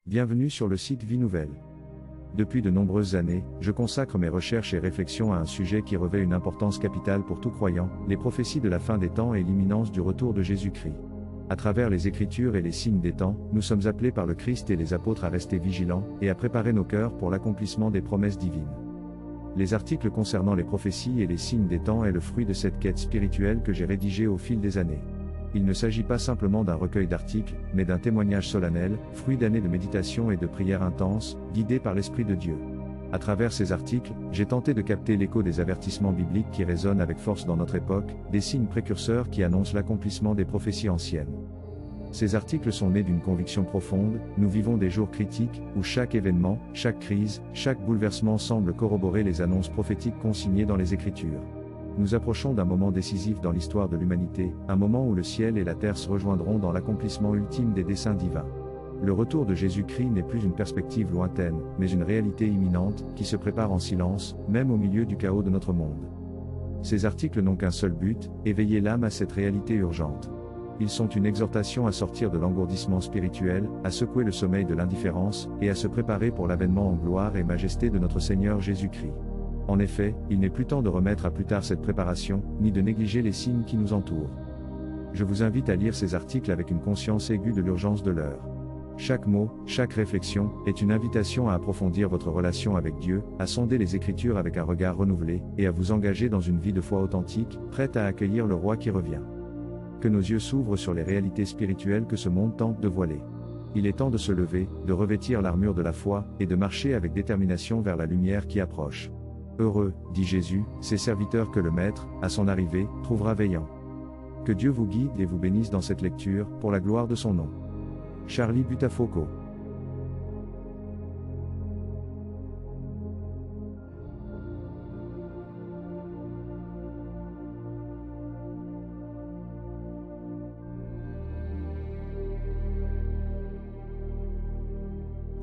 Bienvenue sur le site Vie Nouvelle. Depuis de nombreuses années, je consacre mes recherches et réflexions à un sujet qui revêt une importance capitale pour tout croyant, les prophéties de la fin des temps et l'imminence du retour de Jésus-Christ. À travers les Écritures et les signes des temps, nous sommes appelés par le Christ et les apôtres à rester vigilants, et à préparer nos cœurs pour l'accomplissement des promesses divines. Les articles concernant les prophéties et les signes des temps est le fruit de cette quête spirituelle que j'ai rédigée au fil des années. Il ne s'agit pas simplement d'un recueil d'articles, mais d'un témoignage solennel, fruit d'années de méditation et de prières intenses, guidées par l'Esprit de Dieu. À travers ces articles, j'ai tenté de capter l'écho des avertissements bibliques qui résonnent avec force dans notre époque, des signes précurseurs qui annoncent l'accomplissement des prophéties anciennes. Ces articles sont nés d'une conviction profonde: nous vivons des jours critiques, où chaque événement, chaque crise, chaque bouleversement semble corroborer les annonces prophétiques consignées dans les Écritures. Nous approchons d'un moment décisif dans l'histoire de l'humanité, un moment où le ciel et la terre se rejoindront dans l'accomplissement ultime des desseins divins. Le retour de Jésus-Christ n'est plus une perspective lointaine, mais une réalité imminente, qui se prépare en silence, même au milieu du chaos de notre monde. Ces articles n'ont qu'un seul but: éveiller l'âme à cette réalité urgente. Ils sont une exhortation à sortir de l'engourdissement spirituel, à secouer le sommeil de l'indifférence, et à se préparer pour l'avènement en gloire et majesté de notre Seigneur Jésus-Christ. En effet, il n'est plus temps de remettre à plus tard cette préparation, ni de négliger les signes qui nous entourent. Je vous invite à lire ces articles avec une conscience aiguë de l'urgence de l'heure. Chaque mot, chaque réflexion, est une invitation à approfondir votre relation avec Dieu, à sonder les Écritures avec un regard renouvelé, et à vous engager dans une vie de foi authentique, prête à accueillir le Roi qui revient. Que nos yeux s'ouvrent sur les réalités spirituelles que ce monde tente de voiler. Il est temps de se lever, de revêtir l'armure de la foi, et de marcher avec détermination vers la lumière qui approche. Heureux, dit Jésus, ces serviteurs que le Maître, à son arrivée, trouvera veillant. Que Dieu vous guide et vous bénisse dans cette lecture, pour la gloire de son nom. Charlie Butafoco.